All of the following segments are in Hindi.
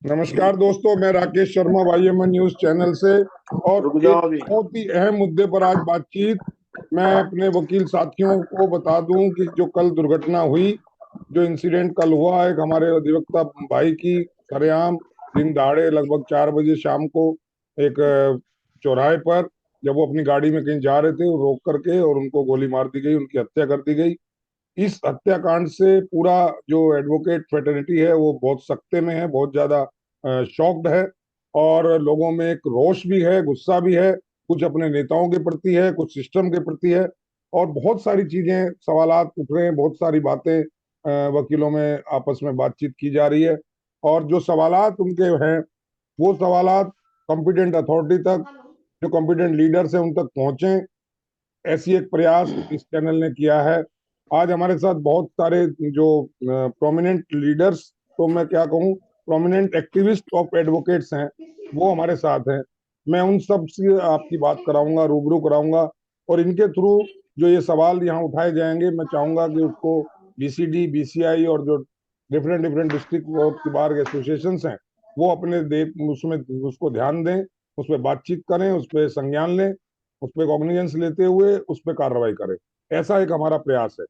नमस्कार दोस्तों, मैं राकेश शर्मा वाईएमएन न्यूज चैनल से। और एक बहुत ही अहम मुद्दे पर आज बातचीत। मैं अपने वकील साथियों को बता दूं कि जो कल दुर्घटना हुई, जो इंसिडेंट कल हुआ, एक हमारे अधिवक्ता भाई की सरेआम दिन दहाड़े लगभग 4 बजे शाम को एक चौराहे पर, जब वो अपनी गाड़ी में कहीं जा रहे थे, वो रोक करके और उनको गोली मार दी गई, उनकी हत्या कर दी गई। इस हत्याकांड से पूरा जो एडवोकेट फ्रेटर्निटी है वो बहुत सख्ते में है, बहुत ज्यादा शॉक्ड है। और लोगों में एक रोष भी है, गुस्सा भी है, कुछ अपने नेताओं के प्रति है, कुछ सिस्टम के प्रति है। और बहुत सारी चीजें, सवालात उठ रहे हैं, बहुत सारी बातें वकीलों में आपस में बातचीत की जा रही है। और जो सवालात उनके हैं, वो सवालात कॉम्पिटेंट अथॉरिटी तक, जो कॉम्पिटेंट लीडर्स हैं, उन तक पहुंचे, ऐसी एक प्रयास इस चैनल ने किया है। आज हमारे साथ बहुत सारे जो प्रोमिनेंट लीडर्स, तो मैं क्या कहूँ, प्रोमिनेंट एक्टिविस्ट ऑफ एडवोकेट्स हैं, वो हमारे साथ हैं। मैं उन सब से आपकी बात कराऊंगा, रूबरू कराऊंगा। और इनके थ्रू जो ये सवाल यहाँ उठाए जाएंगे, मैं चाहूंगा कि उसको बीसीडी, बीसीआई और जो डिफरेंट डिफरेंट डिस्ट्रिक्ट कोर्ट की बार एसोसिएशंस हैं, वो अपने दे उसमें उसको ध्यान दें, उस पर बातचीत करें, उस पर संज्ञान लें, उस पर कॉग्निजेंस लेते हुए उस पर कार्रवाई करें। ऐसा एक हमारा प्रयास है।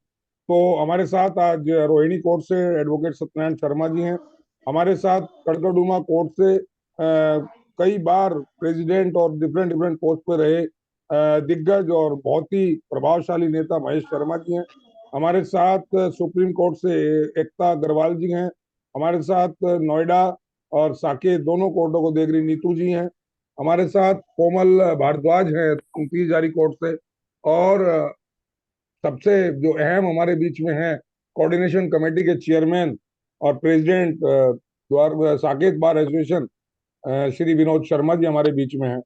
तो हमारे साथ आज रोहिणी कोर्ट से एडवोकेट सत्यनारायण शर्मा जी हैं। हमारे साथ कड़कड़डूमा कोर्ट से कई बार प्रेसिडेंट और डिफरेंट डिफरेंट पोस्ट पे रहे दिग्गज और बहुत ही प्रभावशाली नेता महेश शर्मा जी हैं। हमारे साथ सुप्रीम कोर्ट से एकता अग्रवाल जी हैं। हमारे साथ नोएडा और साकेत दोनों कोर्टों को देख रही नीतू जी हैं। हमारे साथ कोमल भारद्वाज है 29 कोर्ट से। और सबसे जो अहम हमारे बीच में है, कोऑर्डिनेशन कमेटी के चेयरमैन और प्रेसिडेंट द्वार साकेत बार एसोसिएशन, श्री विनोद शर्मा जी हमारे बीच में हैं।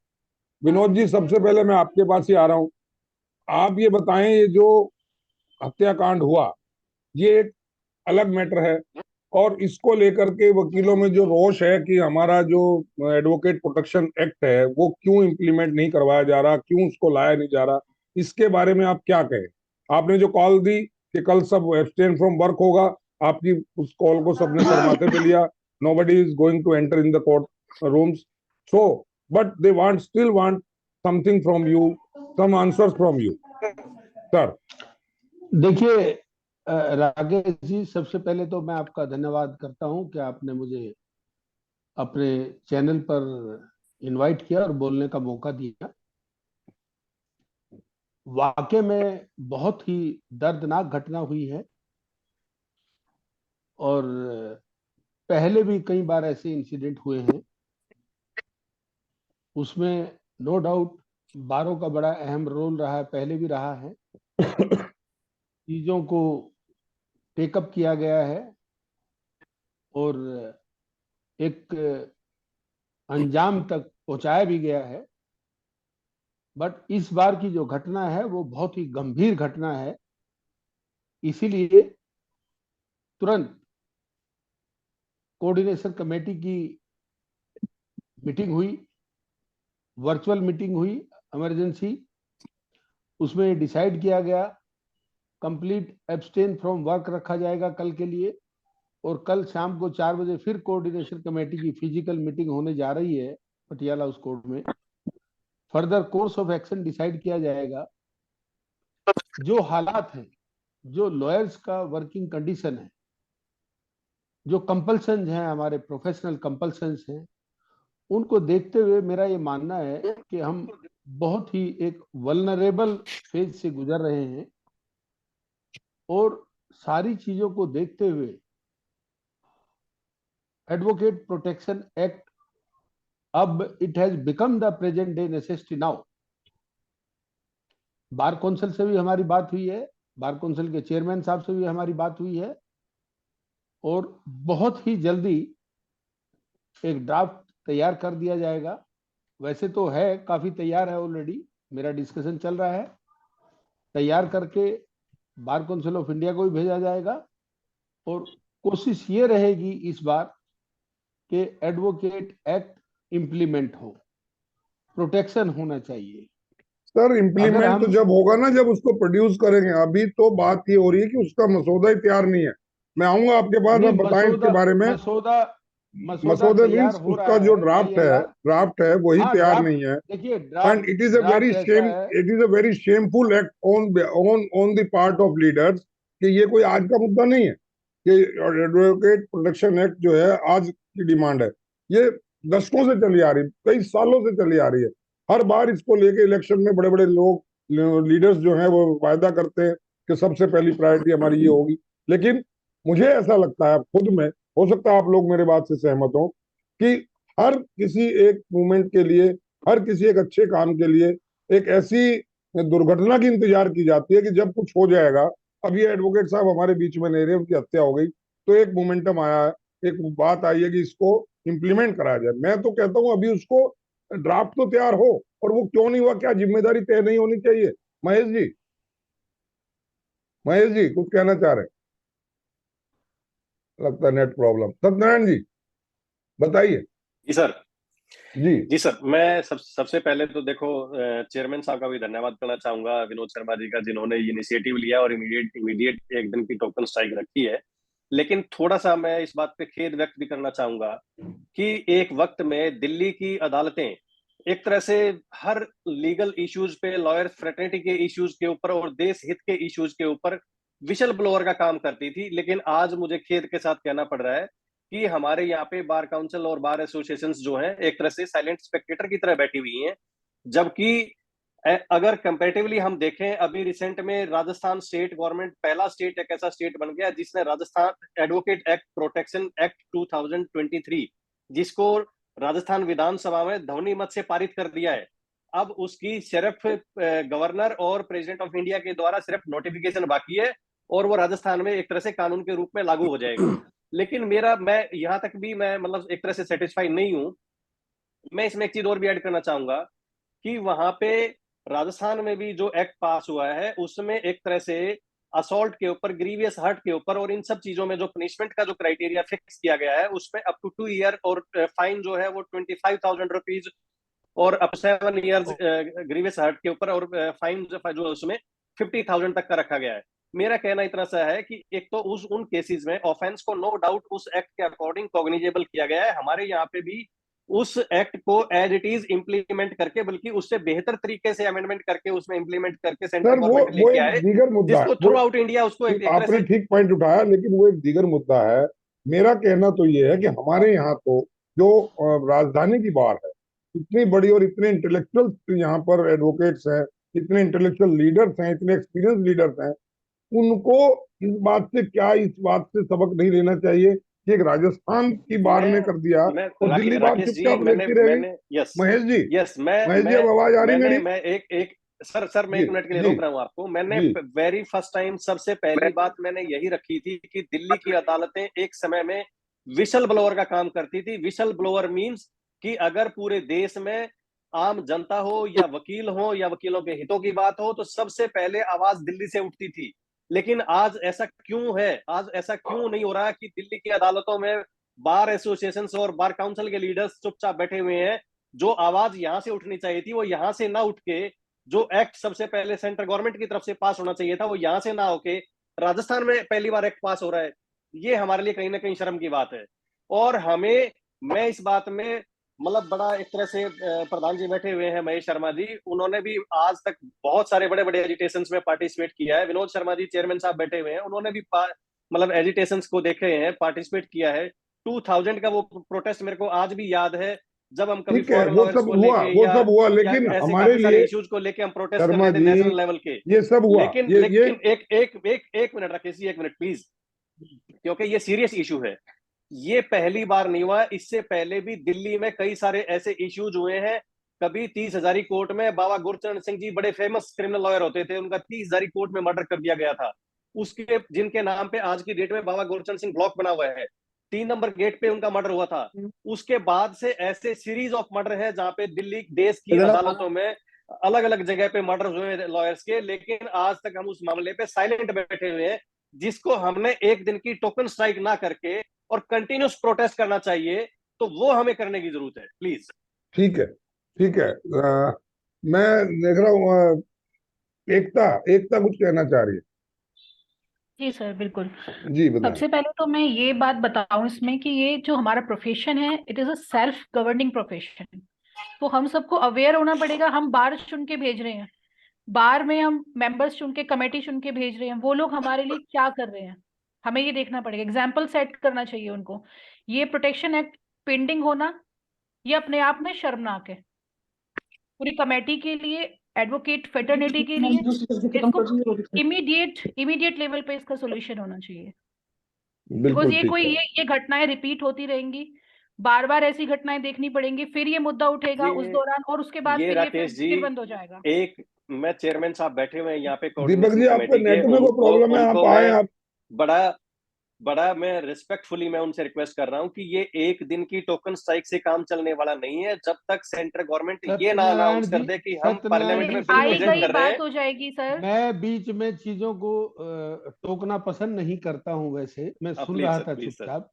विनोद जी, सबसे पहले मैं आपके पास ही आ रहा हूँ। आप ये बताएं, ये जो हत्याकांड हुआ, ये एक अलग मैटर है, और इसको लेकर के वकीलों में जो रोष है कि हमारा जो एडवोकेट प्रोटेक्शन एक्ट है वो क्यों इम्प्लीमेंट नहीं करवाया जा रहा, क्यों उसको लाया नहीं जा रहा, इसके बारे में आप क्या कहें? आपने जो कॉल दी कि कल सब एब्सटेन फ्रॉम वर्क होगा, आपकी उस कॉल को सबने सर माथे पे लिया। Nobody is going to enter in the court rooms, so but they want, still want something from you, some answers from you, sir. देखिए राकेश जी, सबसे पहले तो मैं आपका धन्यवाद करता हूं कि आपने मुझे अपने चैनल पर इनवाइट किया और बोलने का मौका दिया। वाकई में बहुत ही दर्दनाक घटना हुई है, और पहले भी कई बार ऐसे इंसिडेंट हुए हैं। उसमें नो डाउट बारों का बड़ा अहम रोल रहा है, पहले भी रहा है। चीजों को टेकअप किया गया है और एक अंजाम तक पहुंचाया भी गया है। बट इस बार की जो घटना है वो बहुत ही गंभीर घटना है। इसीलिए तुरंत कोऑर्डिनेशन कमेटी की मीटिंग हुई, वर्चुअल मीटिंग हुई, इमरजेंसी। उसमें डिसाइड किया गया कंप्लीट एब्सटेन फ्रॉम वर्क रखा जाएगा कल के लिए। और कल शाम को 4 बजे फिर कोऑर्डिनेशन कमेटी की फिजिकल मीटिंग होने जा रही है पटियाला हाउस कोर्ट में। Further course of action decide किया जाएगा। जो हालात हैं, जो लॉयर्स का वर्किंग कंडीशन है, जो कंपल्सन हैं, हमारे प्रोफेशनल कंपल्सन्स हैं, उनको देखते हुए मेरा ये मानना है कि हम बहुत ही एक वल्नरेबल फेज से गुजर रहे हैं। और सारी चीजों को देखते हुए एडवोकेट प्रोटेक्शन एक्ट अब it has become the present day necessity now. Bar council से भी हमारी बात हुई है, बार काउंसिल के चेयरमैन साहब से भी हमारी बात हुई है, और बहुत ही जल्दी एक ड्राफ्ट तैयार कर दिया जाएगा। वैसे तो है, काफी तैयार है ऑलरेडी, मेरा डिस्कशन चल रहा है। तैयार करके बार काउंसिल ऑफ इंडिया को भी भेजा जाएगा। और कोशिश ये रहेगी इस बार कि एडवोकेट एक्ट इंप्लीमेंट हो, प्रोटेक्शन होना चाहिए। सर, अगर इम्प्लीमेंट तो हम जब होगा ना, जब उसको प्रोड्यूस करेंगे। अभी तो बात ये हो रही है कि उसका मसौदा ही तैयार नहीं है। मैं आऊंगा आपके पास, नहीं, आप बताएं इसके बारे में। मसौदा मसौदा मसौदे तैयार मीन्स हो उसका रहा जो है कई ड्राफ्ट है, अंदाज। वही हाँ, तैयार ड्राफ्ट, नहीं है। देखिए and it is a very draft shame, ऐसा है। It is a very shameful act on the part of leaders, कि ये कोई आज का मुद्दा नहीं है कि एडवोकेट प्रोटेक्शन एक्ट जो है आज की डिमांड है। ये दशकों से चली आ रही, कई सालों से चली आ रही है। हर बार इसको लेके इलेक्शन में बड़े बड़े लोग, लीडर्स जो हैं वो वायदा करते हैं कि सबसे पहली प्रायोरिटी हमारी ये होगी। लेकिन मुझे ऐसा लगता है खुद में, हो सकता है आप लोग मेरे बात से सहमत हो, कि हर किसी एक मूवमेंट के लिए, हर किसी एक अच्छे काम के लिए एक ऐसी दुर्घटना की इंतजार की जाती है कि जब कुछ हो जाएगा। अब ये एडवोकेट साहब हमारे बीच में नहीं रहे, उनकी हत्या हो गई, तो एक मोमेंटम आया है, एक बात आई है कि इसको इम्प्लीमेंट कराया जाए। मैं तो कहता हूँ अभी उसको ड्राफ्ट तो तैयार हो, और वो क्यों नहीं हुआ, क्या जिम्मेदारी तय नहीं होनी चाहिए? महेश जी, महेश जी कुछ कहना चाह रहे हैं? लगता है नेट प्रॉब्लम। सत्यनारायण जी बताइए। जी सर। जी जी सर, मैं सबसे पहले तो देखो, चेयरमैन साहब का भी धन्यवाद करना चाहूंगा, विनोद शर्मा जी का, जिन्होंने ये इनिशिएटिव लिया और इमीडिएट इमीडिएट एक दिन की टोकन स्ट्राइक रखी है। लेकिन थोड़ा सा मैं इस बात पे खेद व्यक्त भी करना चाहूंगा कि एक वक्त में दिल्ली की अदालतें एक तरह से हर लीगल इश्यूज पे, लॉयर फ्रेटर्निटी के इश्यूज के ऊपर और देश हित के इश्यूज के ऊपर विशल ब्लोअर का काम करती थी। लेकिन आज मुझे खेद के साथ कहना पड़ रहा है कि हमारे यहाँ पे बार काउंसिल और बार एसोसिएशंस जो हैं एक तरह से साइलेंट स्पेक्टेटर की तरह बैठी हुई हैं। जबकि अगर कंपैरेटिवली हम देखें, अभी रिसेंट में राजस्थान स्टेट गवर्नमेंट पहला स्टेट एक ऐसा स्टेट बन गया जिसने Rajasthan advocate act protection act 2023, जिसको राजस्थान विधानसभा में ध्वनि मत से पारित कर दिया है। अब उसकी सिर्फ गवर्नर और प्रेसिडेंट ऑफ इंडिया के द्वारा सिर्फ नोटिफिकेशन बाकी है और वो राजस्थान में एक तरह से कानून के रूप में लागू हो जाएगा। लेकिन मैं यहां तक भी मैं मतलब एक तरह से सेटिस्फाई नहीं हूं। मैं इसमें एक चीज और भी ऐड करना चाहूंगा कि वहां पे राजस्थान में भी जो एक्ट पास हुआ है उसमें एक तरह से असॉल्ट के ऊपर, ग्रीवियस हर्ट के ऊपर और इन सब चीजों में जो पनिशमेंट का जो क्राइटेरिया फिक्स किया गया है उसमें अप टू 2 ईयर और फाइन जो है वो 25,000 रुपीज और अप 7 ईयर्स ग्रीवियस हर्ट के ऊपर और फाइन जो उसमें 50,000 तक का रखा गया है। मेरा कहना इतना सा है कि एक तो उन केसेस में ऑफेंस को नो डाउट उस एक्ट के अकॉर्डिंग कॉग्निजेबल किया गया है। हमारे यहाँ पे भी उस एक्ट को एज इट इज इंप्लीमेंट करके, बल्कि उससे बेहतर तरीके से अमेंडमेंट करके उसमें इंप्लीमेंट करके सेंट्रल सर, गवर्नमेंट वो लेके एक आए, दीगर मुद्दा है जिसको वो। थ्रू आउट इंडिया उसको एक तरह आपने से। ठीक पॉइंट उठाया, लेकिन वो एक दीगर मुद्दा है। मेरा कहना तो ये है कि हमारे यहाँ तो जो राजधानी की बार है, इतनी बड़ी और इतने इंटेलेक्चुअल यहाँ पर एडवोकेट्स हैं, इतने इंटेलेक्चुअल लीडर्स हैं, इतने एक्सपीरियंस लीडर्स हैं, उनको इस बात से सबक नहीं लेना चाहिए कि एक राजस्थान की बार ने कर दिया मैं और दिल्ली बार राकेश जी, चुपचाप मैंने देखती रह गई। मैंने यस महेश जी, यस महेश जी अब आवाज आ रही मैंने मेरी? मैं एक एक सर मैं जी 1 मिनट के लिए जी रोक रहा हूं आपको। मैंने जी वेरी फर्स्ट टाइम सबसे पहली बात मैंने यही रखी थी कि दिल्ली की अदालतें एक समय में विशल ब्लोअर का काम करती थी। विशल ब्लोअर मींस कि अगर पूरे देश में आम जनता हो या वकील हो या वकीलों के हितों की बात हो तो सबसे पहले आवाज दिल्ली से उठती थी। लेकिन आज ऐसा क्यों है, आज ऐसा क्यों नहीं हो रहा कि दिल्ली की अदालतों में बार एसोसिएशन और बार काउंसिल के लीडर्स चुपचाप बैठे हुए हैं? जो आवाज यहां से उठनी चाहिए थी वो यहां से ना उठ के, जो एक्ट सबसे पहले सेंट्रल गवर्नमेंट की तरफ से पास होना चाहिए था वो यहां से ना होके राजस्थान में पहली बार एक्ट पास हो रहा है। ये हमारे लिए कहीं ना कहीं शर्म की बात है। और हमें, मैं इस बात में मतलब बड़ा एक तरह से, प्रधान जी बैठे हुए हैं महेश शर्मा जी, उन्होंने भी आज तक बहुत सारे बड़े बड़े एजिटेशन में पार्टिसिपेट किया है। विनोद शर्मा जी चेयरमैन साहब बैठे हुए हैं, उन्होंने भी मतलब एजिटेशन को देखे हैं, पार्टिसिपेट किया है। 2000 का वो प्रोटेस्ट मेरे को आज भी याद है, जब हम कभी ठीक है, फॉरेन लॉयर्स को लेके वो या सब हुआ, लेकिन ऐसे हमारे काफी सारे लिए, इश्यूज को लेके हम प्रोटेस्ट शर्मा करते थे जी, नेशनल लेवल के। ये सब हुआ, लेकिन ये लेकिन एक minute Rakesh ji, 1 minute please, क्योंकि ये सीरियस इशू है। ये पहली बार नहीं हुआ, इससे पहले भी दिल्ली में कई सारे ऐसे इश्यूज हुए हैं। कभी 30 हजारी कोर्ट में बाबा गुरचरण सिंह जी बड़े फेमस क्रिमिनल लॉयर होते थे, उनका 30 हजारी कोर्ट में मर्डर कर दिया गया था। उसके जिनके नाम पे आज की डेट में बाबा गुरचरण सिंह ब्लॉक बना हुआ है, 3 नंबर गेट पे उनका मर्डर हुआ था। उसके बाद से ऐसे सीरीज ऑफ मर्डर है जहां पे दिल्ली देश की अदालतों में अलग अलग जगह पे मर्डर हुए लॉयर्स के, लेकिन आज तक हम उस मामले पे साइलेंट बैठे हुए हैं, जिसको हमने एक दिन की टोकन स्ट्राइक ना करके और कंटिन्यूस प्रोटेस्ट करना चाहिए। तो वो हमें करने की जरूरत है, प्लीज। ठीक है, ठीक है। मैं देख रहा हूँ, एकता एकता कुछ कहना चाह रही है। जी सर, बिल्कुल। जी बताएं। सबसे पहले तो मैं ये बात बताऊं इसमें कि ये जो हमारा प्रोफेशन है, it is a self governing profession. तो हम सबको अवेयर होना पड़ेगा। हम बार चुन के भेज रहे हैं, बार में हम मेंबर्स चुन के, कमेटी चुन के भेज रहे हैं, वो लोग हमारे लिए क्या कर रहे हैं, हमें ये देखना पड़ेगा। एग्जाम्पल सेट करना चाहिए उनको। ये प्रोटेक्शन एक्ट पेंडिंग होना, ये अपने आप में शर्मनाक है पूरी कमेटी के लिए, एडवोकेट फेटर्निटी के लिए। इसको इमीडिएट लेवल पे इसका सोल्यूशन होना चाहिए। बिकॉज बिल्कुल ये ठीक कोई है। ये घटनाएं रिपीट होती रहेंगी, बार बार ऐसी घटनाएं देखनी पड़ेंगी, फिर ये मुद्दा उठेगा उस दौरान, और उसके बाद ये फिर ये राकेश जी, फिर बंद हो जाएगा। एक मैं चेयरमैन साहब बैठे हुए हैं यहाँ पे दीपक कोऑर्डिनेशन जी आपके कमेटी के, नेट में कोई उनको प्रॉब्लम है, आप उनको आए मैं आप। बड़ा बड़ा मैं रिस्पेक्टफुली मैं उनसे रिक्वेस्ट कर रहा हूं कि ये एक दिन की टोकन स्ट्राइक से काम चलने वाला नहीं है, जब तक सेंट्रल गवर्नमेंट ये ना सत्यनारायण अनाउंस कर जी, दे कि हम सत्यनारायण पार्लियामेंट जी, में बिल आई प्रेजेंट गई कर रहे हैं। बात हो जाएगी सर। मैं बीच में चीजों को टोकना पसंद नहीं करता हूँ। वैसे मैं सुन रहा था प्लीज सर, चुपचाप।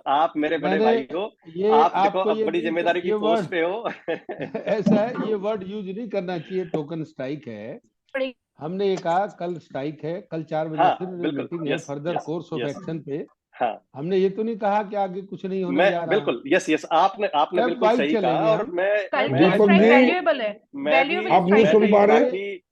आप मेरे बड़े मैंने भाई हो, ये आप देखो आपको अब बड़ी जिम्मेदारी की ये पोस्ट वर्ड पे हो। ऐसा है, ये वर्ड यूज नहीं करना चाहिए। टोकन स्ट्राइक है, हमने ये कहा कल स्ट्राइक है, कल 4 बजे हाँ फिर बिल्कुल, मीटिंग है yes further yes course of yes, action पे। हाँ हमने ये तो नहीं कहा कि आगे कुछ नहीं होने मैं जा रहा है। बिल्कुल, यस यस, आपने आपने स्टेप बिल्कुल वाइज सही कहा। चलेंगे और हम। मैं कल मैं की दीपक स्ट्राइक जी वैल्यूएबल है, मैं भी वैल्यूएबल आप नहीं स्ट्राइक मैं सुन है। भी पा रहे? बाकी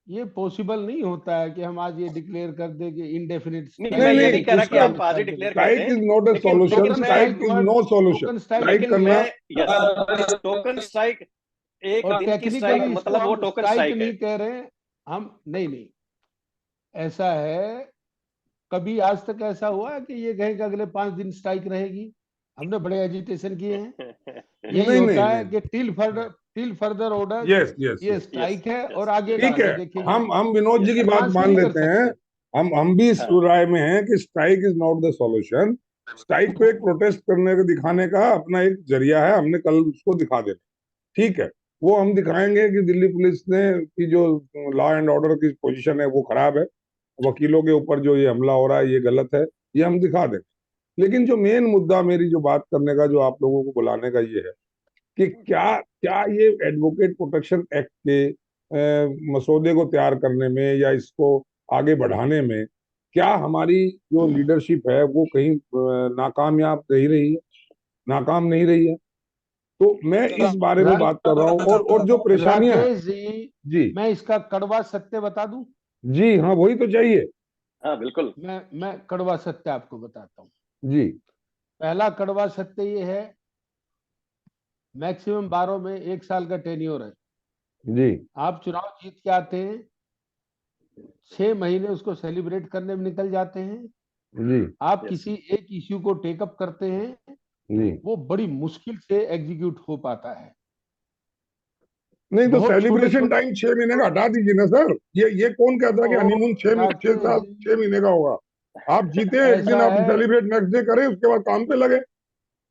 ये पॉसिबल नहीं होता है कि हम आज ये डिक्लेयर कर दे कि इंडेफिनिट नहीं, स्ट्राइक मैं नहीं ये है, नहीं नहीं, कह रहा कि इसका आप आज ही डिक्लेयर कर स्ट्राइक दें, इज नॉट ए लेकिन सॉल्यूशन, लेकिन टोकन मैं strike strike is word, no solution. Token strike strike लेकिन करना मैं यस, टोकन स्ट्राइक एक और दिन की स्ट्राइक टेक्निकली इसको मतलब वो हम टोकन स्ट्राइक स्ट्राइक है। नहीं कह रहे हैं हम। नहीं, ऐसा है, कभी आज तक ऐसा हुआ है कि ये कहें कि अगले 5 दिन स्ट्राइक रहेगी? हमने बड़े एजिटेशन किए हैं। यही नहीं नहीं होता है नहीं, कि till further order yes yes ये यस, यस स्ट्राइक है, यस और आगे का ठीक है। आगे देखेंगे। हम विनोद जी यस की बात एडवांस मान नहीं कर लेते हैं। सकते। हम भी इस हाँ राय में हैं कि strike is not the solution. Strike को एक प्रोटेस्ट करने का, दिखाने का अपना एक जरिया है, हमने कल उसको दिखा देना। ठीक है, वो हम दिखाएंगे कि दिल्ली पुलिस ने की जो लॉ एंड ऑर्डर की पोजीशन है वो खराब है, वकीलों के ऊपर जो ये हमला हो रहा है ये गलत है, ये हम दिखा दें। लेकिन जो मेन मुद्दा, मेरी जो बात करने का, जो आप लोगों को बुलाने का ये है कि क्या क्या ये एडवोकेट प्रोटेक्शन एक्ट के मसौदे को तैयार करने में या इसको आगे बढ़ाने में क्या हमारी जो लीडरशिप है वो कहीं नाकामयाब नहीं रही है, नाकाम नहीं रही है? तो मैं इस बारे में बात कर रहा हूँ। और जो परेशानियां हैं। राकेश जी, जी मैं इसका कड़वा सत्य बता दूं। जी, हाँ वही तो चाहिए। हाँ बिल्कुल, मैं कड़वा सत्य आपको बताता हूँ। जी पहला कड़वा सत्य ये है, मैक्सिमम बारों में 1 साल का टेन्योर है। जी आप चुनाव जीत के आते हैं, 6 महीने उसको सेलिब्रेट करने में निकल जाते हैं। जी आप यस किसी एक इश्यू को टेकअप करते हैं, जी। वो बड़ी मुश्किल से एग्जीक्यूट हो पाता है। नहीं तो बहुत छोटे सेलिब्रेशन छोटे, टाइम 6 महीने का हटा दीजिए ना सर। ये कौन कहता है कि ओ हनीमून 6 साल राकेश जी, 6 महीने का होगा? आप जीते एक दिन, ऐसा आप है सेलिब्रेट नेक्स्ट डे करें, उसके बाद काम पे लगे।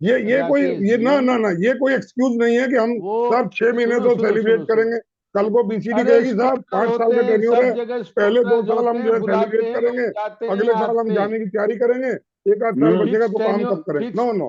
ये कोई, राकेश ये जी, ना ना ना, ये कोई एक्सक्यूज नहीं है कि हम वो सब 6 महीने सुनो तो सुनो सेलिब्रेट सुनो सुनो, करेंगे। कल को बीसीडी अरे कहेगी साहब स्पॉन्सर 5 साल होते का हैं, टेन्योर है, सब जगह पहले 2 स्पॉन्सर्स साल होते हम जो हैं, है बुलाते सेलिब्रेट हैं, लोग करेंगे, जाते हैं अगले साल याद हम पे। जाने की तैयारी करेंगे, एक आध साल बचेगा फिक्स तो काम टेन्योर, कब करें? फिक्स नो नो,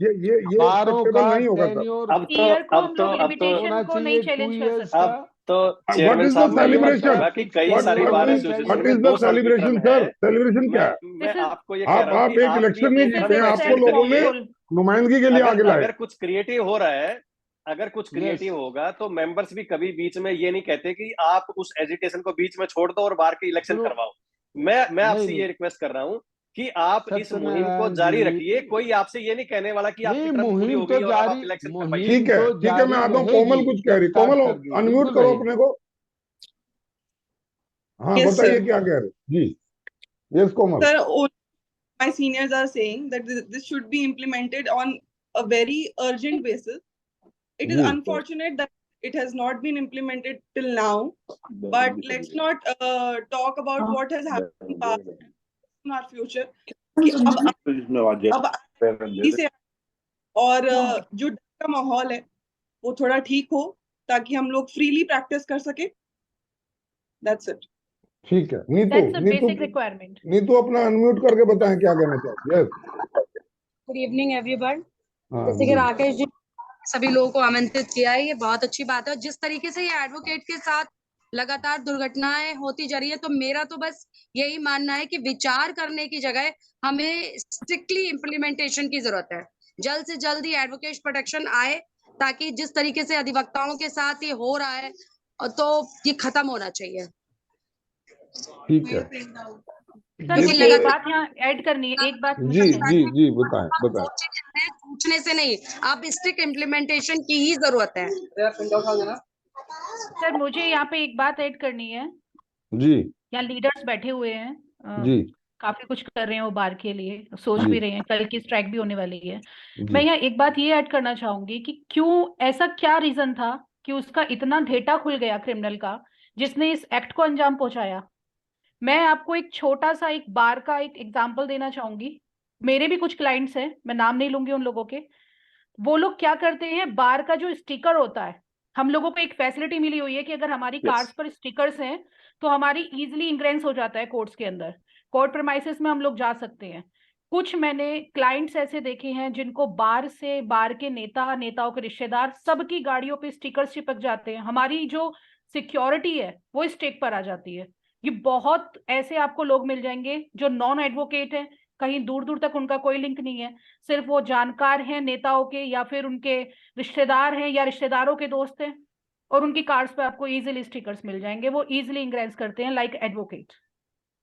ये बारों एक्सेप्टेबल का नहीं होगा सर। टेन्योर ईयर को हम लोग अब तो लिमिटेशन होना को चाहिए नहीं 2 चैलेंज कर इयर्स सकते। का। अब तो व्हाट चेयरमैन इज द साहब, मैं 2 ये इयर्स का बताऊंगा सेलिब्रेशन? कि फिक्स कई सारी टेन्योर बार होना एसोसिएशन व्हाट में इज चाहिए। द 2 साल की सेलिब्रेशन टर्म है। सर? सेलिब्रेशन क्या है? मैं दिस इज आपको ये कह रहा हूँ आप कि एक आप भी इलेक्शन नहीं अपनी दिस तरफ जीते इज हैं, से आपको स्टैंड लोगों ने लीजिए। इररेस्पॉन्सिबल। नुमाइंदगी के लिए अगर आगे लाए। अगर कुछ क्रिएटिव हो रहा है, अगर कुछ यस, क्रिएटिव होगा तो मेंबर्स भी कभी बीच में ये नहीं कहते कि आप उस एजिटेशन को बीच में छोड़ दो और बाहर के इलेक्शन सुनो, करवाओ। मैं नहीं आपसे ये नहीं, रिक्वेस्ट कर रहा हूं कि आप इस मुहिम को सत्यनारायण जारी रखिए। जी, कोई आपसे ये नहीं कहने वाला कि आपकी नहीं टर्म पूरी मुहिम हो तो गई और अब आप जारी, इलेक्शन करवाइए। मुहिम तो ठीक है, मैं जारी आता हूँ। रहेगी कोमल कुछ कह जब रही, स्टार्ट कोमल कर दिए, अनम्यूट बिल्कुल करो रहेगी। अपने को। हाँ Yes, बताइए sir. क्या कह रहे जी। Yes Komal. Sir, my seniors are saying that this should be implemented on a very urgent basis. It is जी unfortunate that it has not been implemented till now. But let's not talk about what has happened in past in our future. कि अब आगे से और जो डर का माहौल है वो थोड़ा ठीक हो ताकि हम लोग फ्रीली प्रैक्टिस कर सके. That's it. ठीक है। Neetu that's a Neetu basic requirement. Neetu अपना अनम्यूट करके बताएं क्या कहना चाहते हैं। Yes good evening everyone. हाँ जैसे कि जी राकेश जी सभी लोगों को आमंत्रित किया है, ये बहुत अच्छी बात है। और जिस तरीके से ये एडवोकेट के साथ लगातार दुर्घटनाएं होती जा रही है। तो मेरा तो बस यही मानना है कि विचार करने की जगह हमें स्ट्रिक्टली इम्प्लीमेंटेशन की जरूरत है। जल्द से जल्द ही एडवोकेट प्रोटेक्शन आए, ताकि जिस तरीके से अधिवक्ताओं के साथ ये हो रहा है तो ये खत्म होना चाहिए। ठीक है। सर ये मुझे तो एक बात यहाँ ऐड करनी है, एक बात जी जी जी बताएं बताएं। पूछने से नहीं, अब स्ट्रिक्ट इम्प्लीमेंटेशन की ही जरूरत है। सर मुझे यहाँ पे एक बात ऐड करनी है। जी यहाँ लीडर्स बैठे हुए हैं, जी काफी कुछ कर रहे हैं वो बार के लिए, सोच जी भी रहे हैं, कल की स्ट्राइक भी होने वाली है। मैं जी यहाँ एक बात ये ऐड करना चाहूंगी कि क्यों, ऐसा क्या रीजन था कि उसका इतना ढेटा खुल गया क्रिमिनल का, जिसने इस एक्ट को अंजाम पहुंचाया। मैं आपको एक छोटा सा एक बार का एक एग्जांपल देना चाहूंगी। मेरे भी कुछ क्लाइंट्स हैं, मैं नाम नहीं लूंगी उन लोगों के। वो लोग क्या करते हैं, बार का जो स्टिकर होता है, हम लोगों को एक फैसिलिटी मिली हुई है कि अगर हमारी कार्स पर स्टिकर्स हैं तो हमारी इजीली इंग्रेंस हो जाता है कोर्ट्स के अंदर, कोर्ट प्रेमाइसेस में हम लोग जा सकते हैं। कुछ मैंने क्लाइंट्स ऐसे देखे हैं जिनको बार से, बार के नेता, नेताओं के रिश्तेदार, सबकी गाड़ियों पे स्टिकर्स चिपक जाते हैं, हमारी जो सिक्योरिटी है वो स्टेक पर आ जाती है। ये बहुत ऐसे आपको लोग मिल जाएंगे जो नॉन एडवोकेट है, कहीं दूर दूर तक उनका कोई लिंक नहीं है, सिर्फ वो जानकार हैं नेताओं के, या फिर उनके रिश्तेदार हैं या रिश्तेदारों के दोस्त हैं, और उनकी कार्स पे आपको इजीली स्टिकर्स मिल जाएंगे, वो इजीली इंग्रेस करते हैं लाइक एडवोकेट।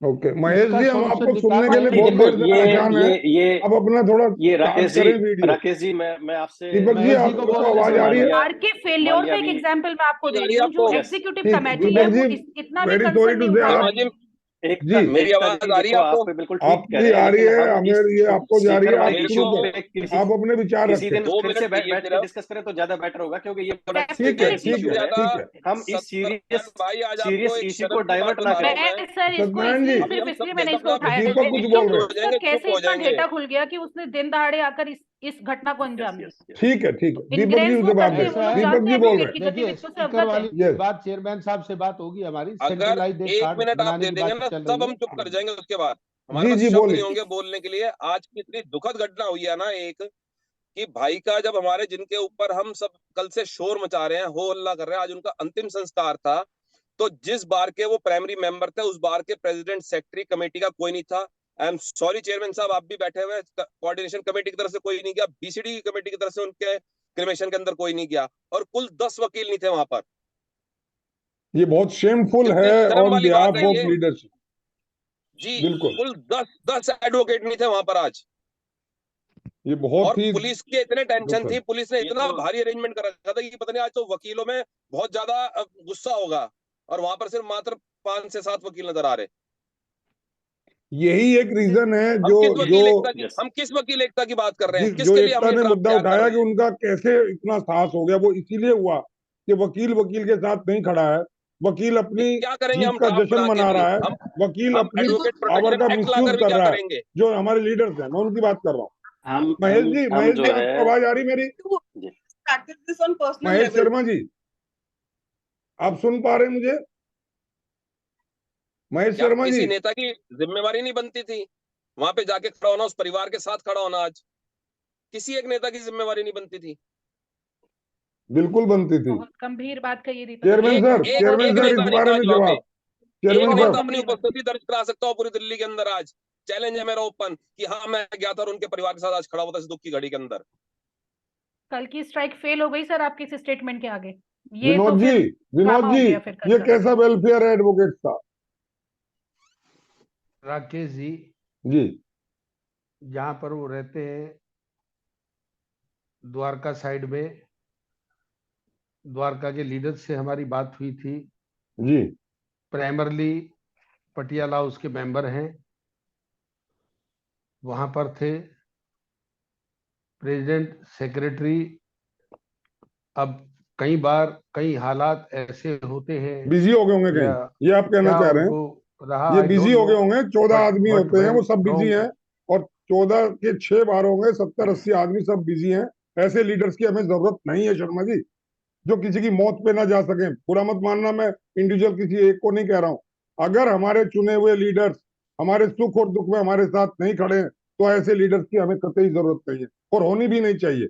ओके महेश इसका जी, हम सॉल्यूशन आपको सुनने के लिए नहीं, बहुत देखो देर से परेशान है। ये अब अपना थोड़ा ये स्टार्ट करें वीडियो। राकेश जी, मैं आपसे दीपक जी, महेश जी आपको को बोलने आवाज दो। आ रही है? बार के फेल्योर पे एक अभी एग्जांपल मैं आपको दे रही हूँ, जो एग्जीक्यूटिव ठीक है कमेटी है दीपक वो जी, इतना भी वेरी सॉरी कंसर्न टू नहीं से उठा आप रही है। जी मेरी आवाज आ रही है आप आपको? पे बिल्कुल ठीक कह आपकी रहे हैं, आ रही लेकिन है, हम हमें ये आपको जा रही है, आप वाले शुरू इश्यू करें, पे किसी आप अपने विचार किसी रखें। दिन 2 फिर मिनट से चाहिए बैठ के सिर्फ। डिस्कस करें तो ज्यादा बेटर होगा, क्योंकि ये बड़ा ठीक है इश्यू ठीक है है। ठीक है। हम इस सत्यनारायण भाई, आज आपको सीरियस एक इश्यू शर्म को की बात डाइवर्ट ना बता रहा करें। हूँ मैं। मैं सर इसको सत्यनारायण जी, अभी सिर्फ हम इसलिए सब मैंने इसको अपना उठाया दीपक है कुछ कि बोल रहे हैं। हो जाएंगे, कैसे चुप हो इतना जाएंगे। डेटा खुल गया कि उसने दिन दहाड़े आकर इस घटना को अंजाम दिया। ठीक है दीपक जी इंग्रेस वो उसे बात करते है, हैं, वो लोग दीपक जानते जी हैं बोल एडवोकेट रहे की हैं। देखिए गतिविधियों से स्पीकर अवगत है। वाली यस बात चेयरमैन साहब से बात होगी हमारी, अगर सेंट्रलाइज्ड एक 1 कार्ड मिनट आप बनाने दे की देंगे बात ना, चल सब रही हम चुप कर जाएंगे। उसके बाद हमारे जी पास जी शब्द बोलिए। नहीं होंगे बोलने के लिए। आज की इतनी दुखद घटना हुई है ना, एक कि भाई का, जब हमारे, जिनके ऊपर हम सब कल से शोर मचा रहे हैं, हो हल्ला कर रहे हैं, आज उनका अंतिम संस्कार था, तो जिस बार के वो प्राइमरी मेंबर थे, उस बार के प्रेसिडेंट सेक्रेटरी कमेटी का कोई नहीं था। आई एम सॉरी चेयरमैन साहब, आप भी बैठे हुए हैं, कोऑर्डिनेशन कमेटी की तरफ से कोई नहीं गया, बीसीडी की कमेटी की तरफ से उनके क्रिमेशन के अंदर कोई नहीं गया, और कुल 10 वकील नहीं थे वहां पर। ये बहुत शेमफुल कितनी है शर्म ऑन वाली बात बिहाफ है ऑफ ये लीडरशिप। जी। बिल्कुल, कुल 10 एडवोकेट नहीं थे वहां पर आज। ये बहुत और ही पुलिस की इतने टेंशन थी, दुखद। पुलिस ने ये इतना तो भारी अरेंजमेंट कर रखा था कि पता नहीं आज तो वकीलों में बहुत ज्यादा गुस्सा होगा, और वहां पर सिर्फ मात्र 5 से 7 वकील नजर आ रहे। यही एक रीजन है हम जो किस जो वकील एकता की यस हम किस वकील एकता की बात कर रहे हैं? जो किसके लिए हम एकता ये ने ड्राफ्ट मुद्दा तैयार कर उठाया रहे कि हैं? उनका कैसे इतना साहस हो गया, वो इसीलिए हुआ कि वकील वकील के साथ नहीं खड़ा है, वकील कि अपनी क्या करेंगे जीत हम का ड्राफ्ट जश्न बना के मना भी? रहा है, हम वकील हम अपनी एडवोकेट पावर प्रोटेक्शन का एक्ट मिसयूज लाकर भी कर क्या रहा है। करेंगे? जो हमारे लीडर्स हैं, मैं उनकी बात कर रहा हूँ। हम महेश जो जी, है आपको आवाज आ रही मेरी? जी, practice this on personal Mahesh level. Sharma ji, आप सुन पा रहे हैं मुझे? महेश क्या शर्मा जी, किसी नेता की जिम्मेवारी नहीं बनती थी वहां पे जाके खड़ा होना, उस परिवार के साथ खड़ा होना? आज किसी एक नेता की जिम्मेवारी नहीं बनती थी? बिल्कुल बनती थी। बहुत गंभीर बात कही है दीपक चेयरमैन जी, एक सर, एक चेयरमैन एक सर, नेता इस नहीं बारे था में आज वहां पे। जवाब। एक चेयरमैन नेता साहब, अपनी गंभीर बात। उपस्थिति दर्ज करा सकता हो पूरी दिल्ली के अंदर आज। चैलेंज है मेरा ओपन कि हाँ, मैं गया था और उनके परिवार के साथ आज खड़ा हुआ था इस दुख की घड़ी के अंदर। कल की स्ट्राइक फेल हो गई सर आपके इस स्टेटमेंट के आगे, ये तो विनोद जी, फिर विनोद ड्रामा हो जी, गया फिर कल ये का। कैसा वेलफेयर है एडवोकेट का? राकेश जी, जी जहाँ पर वो रहते हैं द्वारका साइड में, द्वारका के लीडर से हमारी बात हुई थी। जी प्राइमरली पटियाला उसके मेंबर हैं, वहां पर थे प्रेसिडेंट सेक्रेटरी। अब कई बार कई हालात ऐसे होते हैं, बिजी हो गए होंगे या कहीं, ये आप कहना क्या चाह रहे हैं? उनको रहा, ये आई बिजी डोंट हो गए नो, होंगे, 14 आदमी बट होते हैं, वो सब बिजी फ्रॉम हैं, और 14 के 6 बार होंगे, 70-80 आदमी सब बिजी हैं। ऐसे लीडर्स की हमें जरूरत नहीं है शर्मा जी, जो किसी की मौत पे ना जा सके। पूरा मत मानना, मैं इंडिविजुअल किसी एक को नहीं कह रहा हूं। अगर हमारे चुने हुए लीडर्स हमारे सुख और दुख में हमारे साथ नहीं खड़े हैं, तो ऐसे लीडर्स की हमें कतई जरूरत नहीं है, और होनी भी नहीं चाहिए।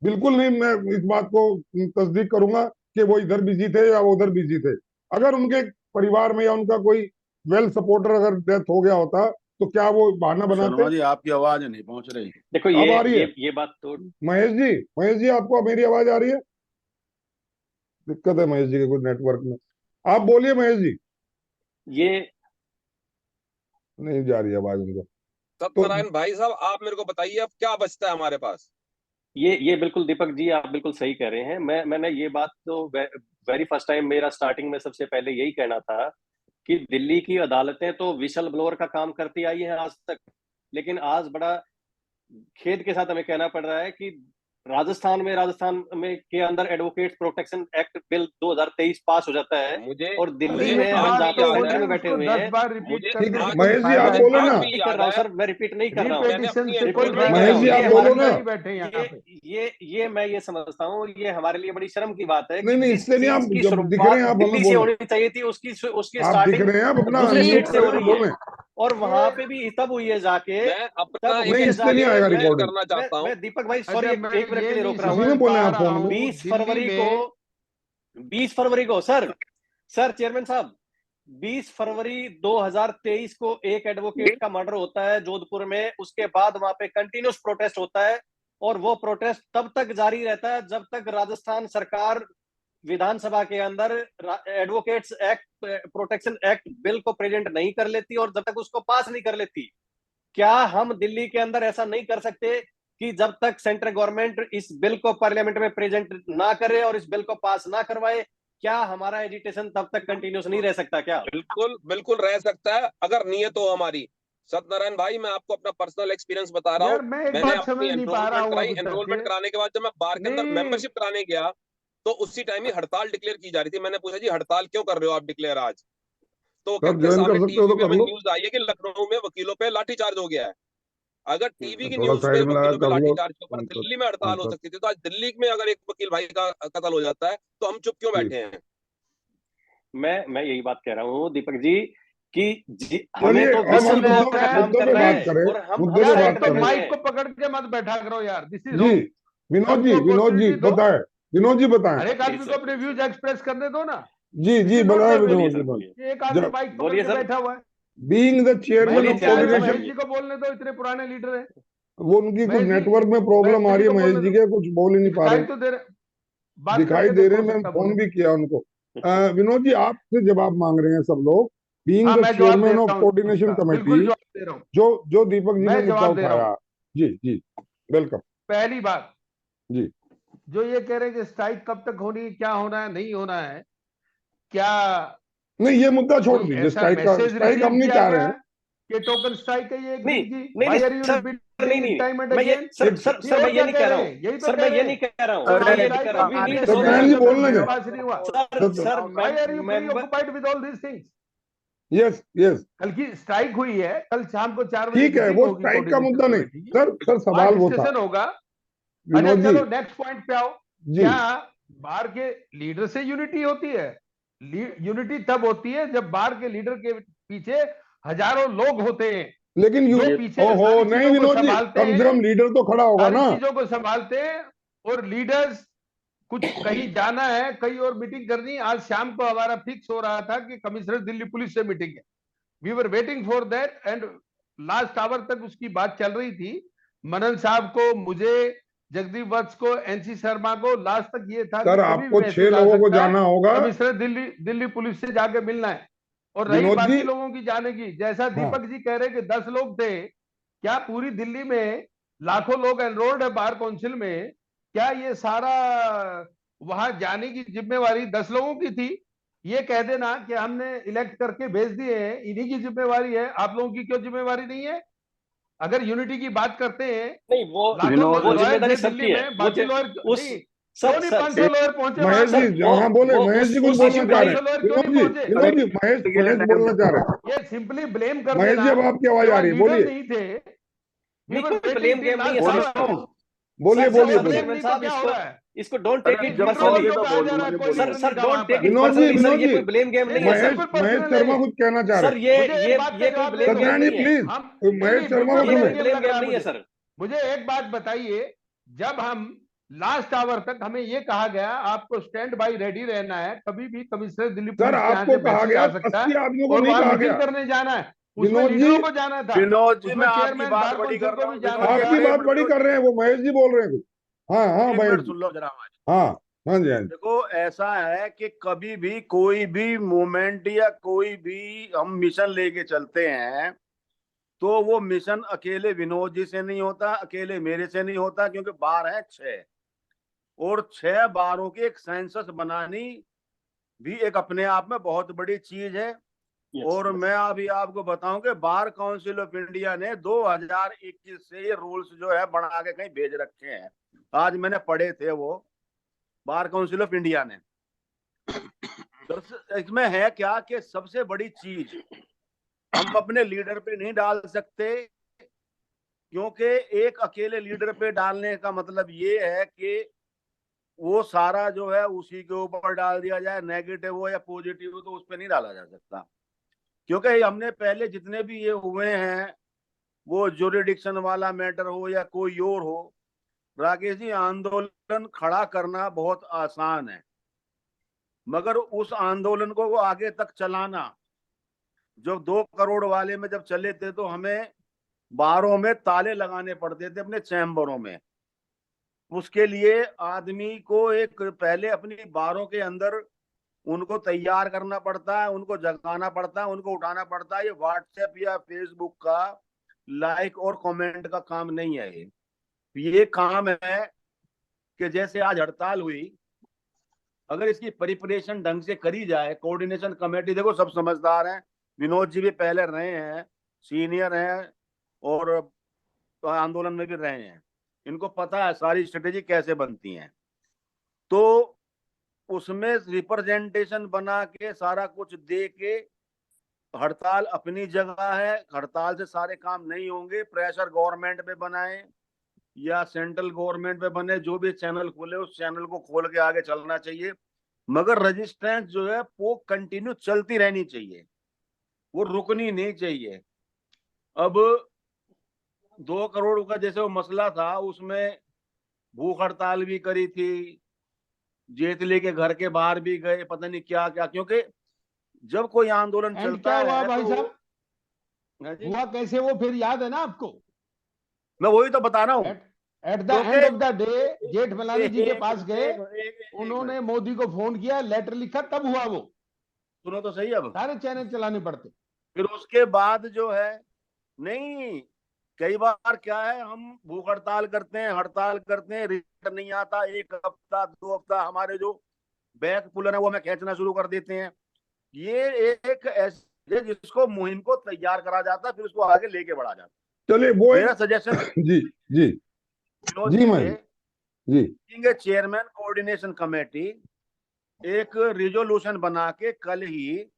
बिल्कुल नहीं, मैं इस बात को तस्दीक करूंगा कि वो इधर बिजी थे या वो उधर बिजी थे। अगर उनके परिवार में या उनका कोई वेल सपोर्टर अगर डेथ हो गया होता तो क्या वो बहाना बनाते? शर्मा जी आपकी आवाज नहीं पहुंच रही। देखो अब आ रही है? ये बात तो महेश जी आपको मेरी आवाज आ रही है? दिक्कत है महेश जी के कुछ नेटवर्क में। आप बोलिए महेश जी। ये नहीं जा रही आवाज उनको। सत्यनारायण भाई साहब, आप मेरे को बताइए अब क्या बचता है हमारे पास? ये बिल्कुल दीपक जी आप बिल्कुल सही कह रहे हैं। मैंने ये बात तो वेरी फर्स्ट टाइम, मेरा स्टार्टिंग में सबसे पहले यही कहना था कि दिल्ली की अदालतें तो विसल ब्लोअर का काम करती आई हैं आज तक, लेकिन आज बड़ा खेद के साथ हमें कहना पड़ रहा है कि राजस्थान में के अंदर एडवोकेट प्रोटेक्शन एक्ट बिल 2023 पास हो जाता है मुझे और दिल्ली मुझे में आज हम भी जहाँ पे याद सेंटर है, में बैठे हुए हैं। मुझे ठीक है आज महेश जी आप मुझे बोलो आज ना। भी नहीं कर याद रहा हूँ है। सर, मैं रिपीट नहीं कर रहा हूँ। मैंने अपनी रिपीट नहीं कर महेश रहा जी हूँ। आप ये बोलो हमारे ना। बैठे यहाँ पे। ये मैं ये समझता हूँ, ये हमारे लिए बड़ी शर्म की बात है कि नहीं जिस इससे नहीं, आप चीज की जब दिख रहे शुरुआत हैं आप हमें दिल्ली से बोलें। होनी चाहिए थी, उसकी आप दिख स्टार्टिंग रहे हैं, आप अपना दूसरे अनम्यूट स्टेट से हो करके रही है बोलें। और वहां पे भी तब हुई है जाके। मैं अपना तब एक नहीं हुई है इससे नहीं जाके। आएगा क्लियर रिकॉर्डिंग। करना चाहता हूँ। मैं दीपक भाई सॉरी, अच्छा, मैं एक मिनट के ये लिए नहीं रोक रहा इसी हूँ। में समझ बोले पा आप रहा फोन में। हूँ 20 फरवरी को सर चेयरमैन साहब, 20 फरवरी 2023 को एक एडवोकेट का मर्डर होता है जोधपुर में। उसके बाद वहां पे कंटिन्यूस प्रोटेस्ट होता है और वो प्रोटेस्ट तब तक जारी रहता है जब तक राजस्थान सरकार विधानसभा के अंदर advocates act protection act bill को प्रेजेंट नहीं कर लेती और जब तक उसको पास नहीं कर लेती। क्या हम दिल्ली के अंदर ऐसा नहीं कर सकते कि जब तक सेंट्रल गवर्नमेंट इस बिल को पार्लियामेंट में प्रेजेंट ना करे और इस बिल को पास ना करवाए, क्या हमारा एजिटेशन तब तक कंटिन्यूस नहीं रह सकता? क्या बिल्कुल बिल्कुल रह सकता है अगर नीयत हो हमारी। सत्यनारायण भाई, मैं आपको अपना पर्सनल एक्सपीरियंस बता रहा हूँ। यार मैं एक मैंने बात समझ अपनी नहीं पा रहा एनरोलमेंट हूँ कराई। अभी तक एनरोलमेंट कराने के बाद जब मैं बार के अंदर नहीं। मेंबरशिप कराने गया तो उसी टाइम ही हड़ताल डिक्लेयर की जा रही थी। मैंने पूछा जी हड़ताल क्यों कर रहे हो आप डिक्लेयर आज? तो वो सर कहते ज्वाइन सामने कर सकते हो टीवी तो पे कर हमें लो। न्यूज आई है कि लखनऊ में वकीलों पे लाठीचार्ज हो गया है। अगर टीवी की थोड़ा न्यूज पे साइड में लगा वकीलों पे कर लो। लाठीचार्ज के ऊपर दिल्ली में हड़ताल हो सकती थी, तो आज दिल्ली में अगर एक वकील भाई का कत्ल हो जाता है तो हम चुप क्यों बैठे हैं? मैं यही बात कह रहा हूँ दीपक जी कि हमें चलिए तो अब हम विसल ब्लोअर का काम मुद्दों पे करना बात है करें। और हम मुद्दों पे यार बात एक तो करें। माइक को पकड़ के मत बैठा करो यार, दिस इज जी रॉन्ग। विनोद जी बताएं। विनोद जी बताएं। हर एक आदमी को अपने व्यूज एक्सप्रेस करने दो ना। जी बताएं विनोद जी। एक आदमी माइक पकड़ बोलिए के सर। बैठा हुआ है। बीइंग द चेयरमैन बोलिए ऑफ चेयरमैन साहब, कोऑर्डिनेशन, महेश जी को बोलने दो, इतने पुराने लीडर हैं। वो उनकी कुछ महेश जी, नेटवर्क में प्रॉब्लम आ रही है को महेश बोलने जी दो। के, कुछ बोल ही नहीं पा रहे। दिखाई तो दे रहे, बात दिखाई करके दे रहे देखो हैं, मैंने सकता फोन बोले। भी किया उनको। विनोद जी आपसे जवाब मांग रहे हैं सब लोग। बीइंग हाँ द मैं जवाब दे चेयरमैन ऑफ रहा हूँ कोऑर्डिनेशन उसका, कमेटी, बिल्कुल जवाब दे रहा हूँ। जो दीपक जी ने मैं मुद्दा जवाब दे रहा उठाया। हूँ। जी वेलकम। पहली बात, जी जो ये कह रहे हैं कि स्ट्राइक कब तक होनी, क्या होना है, नहीं होना है, क्या नहीं ये मुद्दा छोड़ कोई दीजिए। ऐसा स्ट्राइक मैसेज हम रिसीव नहीं किया चाह रहे गया हैं। कि टोकन स्ट्राइक है ये एक नहीं दिन की? नहीं why are you sir, repeating it time and मैं ये अगेन? सर मैं ये क्या नहीं कह कह रहा रहे हूँ। हैं? यही तो सर कह मैं रहे ये हैं। नहीं कह रहा हूँ। तो मैं ये नहीं कह रहा हूँ। स्ट्राइक वी नीड तो बहन जी बोलने दें। पास नहीं हुआ। Sir why are you pre member occupied with all these things? Yes कल की स्ट्राइक हुई है, कल शाम को 4 बजे ठीक है, मीटिंग वो होगी स्ट्राइक का कोऑर्डिनेशन मुद्दा नहीं। कमेटी की, सर वहां सवाल वो था डिस्कशन होगा। अच्छा विनोद जी। चलो नेक्स्ट पॉइंट पे आओ। जी क्या बार के लीडर से यूनिटी होती है? यूनिटी तब होती है जब बार के लीडर के पीछे हजारों लोग होते हैं, लेकिन जो पीछे ओहो सारी नहीं चीजों को विनोद जी, संभालते कम से हैं, कम लीडर तो खड़ा होगा सारी ना। चीजों को संभालते हैं। और लीडर्स कुछ कहीं जाना है, कहीं और मीटिंग करनी। आज शाम को हमारा फिक्स हो रहा था कि कमिश्नर दिल्ली पुलिस से मीटिंग है। We were waiting for that and last hour तक उसकी बात चल रही थी। मनन साहब को, मुझे, जगदीप वत्स को, एनसी शर्मा को, लास्ट तक ये था सर कि कभी भी आपको 6 मैसेज आ लोगों को सकता है, जाना होगा कमिश्नर दिल्ली पुलिस से जाके मिलना है। और रही विनोद जी। बाकी लोगों की जाने की, जैसा हाँ दीपक जी कह रहे कि 10 लोग थे, क्या पूरी दिल्ली में लाखों लोग एनरोल्ड है बार काउंसिल में? क्या ये सारा वहां जाने की जिम्मेवारी 10 लोगों की थी? ये कह देना कि हमने इलेक्ट करके भेज दिए हैं, इन्हीं की जिम्मेवारी है, आप लोगों की क्यों जिम्मेवारी नहीं है? अगर यूनिटी की बात करते हैं, नहीं लाखों वो लॉयर जिम्मेदारी थे सबकी दिल्ली है। में, बाकी लॉयर उस नहीं, सर क्यों नहीं सर 500 लॉयर पहुंचे वहां महेश तक? जी हाँ बोले। महेश जी कुछ उस बोलना इश्यू चाह पे रहे हैं। 500 लॉयर क्यों विनोद नहीं जी पहुंचे? महेश बोलना चाह रहे हैं। ये सिंपली ब्लेम कर महेश देना जी अब आपकी आवाज कि आ वहां रही है, लीडर बोलिए नहीं थे। नहीं, कोई ब्लेम गेम नहीं है लास्ट सर। आवर। बोलिए सर बोलिए सर बोलिए। चेयरमैन साहब, क्या हो रहा है? इसको डोंट टेक ये इट झूठ पर्सनली। क्यों कहा जा रहा है? कोई लीडर सर नहीं था वहां डोंट टेक पर। It Vinod ji personally sir, ये जी कोई ब्लेम गेम नहीं है महेश सर। बिल्कुल महेश पर्सनल शर्मा नहीं है। कुछ कहना चाह रहे सर हैं। मुझे एक बात का ये कोई जवाब दे ब्लेम दो। गेम सत्यनारायण जी नहीं है। प्लीज हम महेश शर्मा को बिल्कुल ये सुने। कोई ब्लेम ब्लेम लग गेम रहा नहीं है मुझे। सर। मुझे एक बात बताइए, जब हम लास्ट आवर तक हमें ये कहा गया आपको स्टैंड बाई रेडी रहना है, कभी भी कमिश्नर दिल्ली सर पुलिस के यहाँ आपको से कहा मैसेज गया, आ सकता 80 है आदमियों को और नहीं वहां कहा मीटिंग गया। करने जाना है। उसमें विनोद जी, लीडरों को जाना था, विनोद जी, उसमें मैं आपकी चेयरमैन बात बार बड़ी काउंसिल कर को रहा भी हूँ। जाना विनोद जी, था। आपकी बात बड़ी विनोद कर रहे हैं, वो महेश जी बोल रहे हैं कुछ। हाँ हाँ एक महेश मिनट जी, सुन लो जरा हमारी। हाँ हाँ जी हाँ जी। देखो ऐसा है कि कभी भी कोई भी मूवमेंट या कोई भी हम मिशन लेके चलते हैं तो वो मिशन अकेले विनोद जी से नहीं होता, अकेले मेरे से नहीं होता, क्योंकि बार है 6 और 6 बारों की एक सेंसस बनानी भी एक अपने आप में बहुत बड़ी चीज है। और मैं अभी आपको बताऊं कि बार काउंसिल ऑफ इंडिया ने 2021 से ये रूल्स जो है बना के कहीं भेज रखे हैं। आज मैंने पढ़े थे वो बार काउंसिल ऑफ इंडिया ने। इसमें है क्या कि सबसे बड़ी चीज हम अपने लीडर पे नहीं डाल सकते, क्योंकि एक अकेले लीडर पे डालने का मतलब ये है कि वो सारा जो है उसी के ऊपर डाल दिया जाए, नेगेटिव हो या पॉजिटिव हो तो उस पर नहीं डाला जा सकता। क्योंकि हमने पहले जितने भी ये हुए हैं, वो जुरिडिक्शन वाला मैटर हो या कोई और हो, राकेश जी, आंदोलन खड़ा करना बहुत आसान है, मगर उस आंदोलन को वो आगे तक चलाना, जो 2 करोड़ वाले में जब चले थे तो हमें बारों में ताले लगाने पड़ते थे अपने चैम्बरों में। उसके लिए आदमी को एक पहले अपनी बारों के अंदर उनको तैयार करना पड़ता है, उनको जगाना पड़ता है, उनको उठाना पड़ता है। ये व्हाट्सएप या फेसबुक का लाइक और कमेंट का काम नहीं है। ये काम है कि जैसे आज हड़ताल हुई, अगर इसकी प्रिपरेशन ढंग से करी जाए, कोऑर्डिनेशन कमेटी, देखो सब समझदार हैं, विनोद जी भी पहले रहे हैं, सीनियर हैं और आंदोलन में भी रहे हैं, इनको पता है सारी स्ट्रेटेजी कैसे बनती हैं। तो उसमें रिप्रेजेंटेशन बना के सारा कुछ दे के, हड़ताल अपनी जगह है, हड़ताल से सारे काम नहीं होंगे। प्रेशर गवर्नमेंट पे बनाए या सेंट्रल गवर्नमेंट पे बने, जो भी चैनल खोले उस चैनल को खोल के आगे चलना चाहिए, मगर रेजिस्टेंस जो है वो कंटिन्यू चलती रहनी चाहिए, वो रुकनी नहीं चाहिए। अब 2 करोड़ का जैसे वो मसला था, उसमें भूख हड़ताल भी करी थी, जेतली के घर के बाहर भी गए, पता नहीं क्या क्या, क्योंकि जब कोई आंदोलन चलता क्या हुआ है भाई तो साहब, हुआ कैसे वो फिर याद है ना आपको? मैं वही तो बता रहा हूँ। At the end of the day Jethmalani ji के पास गए, उन्होंने मोदी को फोन किया, लेटर लिखा, तब हुआ वो। सुनो तो सही, अब सारे चैनल चलाने पड़ते। फिर उसके बाद जो है, नहीं, कई बार क्या है, हम भूख हड़ताल करते हैं, हड़ताल करते हैं, रिजल्ट नहीं आता, 1 हफ्ता 2 हफ्ता हमारे जो बैक पुलर है वो हमें खींचना शुरू कर देते हैं। ये एक ऐसे जिसको मुहिम को तैयार करा जाता है, फिर उसको आगे लेके बढ़ा जाता है। चलिए वो मेरा सजेशन जी जी जी मैं जी चेयरमैन कोऑर्डिनेशन कमेटी एक रिजोल्यूशन बना के कल ही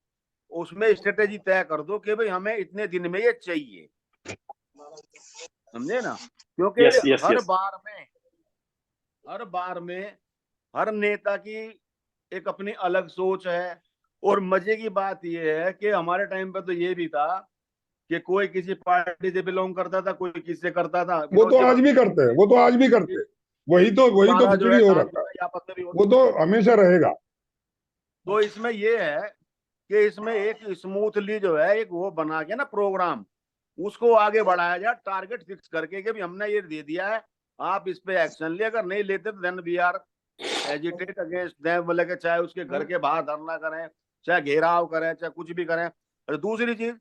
उसमें स्ट्रेटेजी तय कर दो कि भाई हमें इतने दिन में ये चाहिए, समझे ना? क्योंकि हर बार में हर नेता की एक अपनी अलग सोच है। और मजे की बात ये है कि हमारे टाइम पे तो ये भी था कि कोई किसी पार्टी से बिलोंग करता था, कोई किससे करता था। वो तो आज भी करते हैं, वो तो आज भी करते हैं, वही तो खिचड़ी हो रखा है, वो तो हमेशा रहेगा। तो इसमें ये है कि इसमें एक स्मूथली जो है एक वो बना के ना प्रोग्राम, उसको आगे बढ़ाया जाए, टारगेट फिक्स करके कि हमने ये दे दिया है, आप इस पे एक्शन ले, अगर नहीं लेते तो then we are agitate against them, बोले कि चाहे उसके घर के बाहर धरना करें, चाहे घेराव करें, चाहे कुछ भी करें। और दूसरी चीज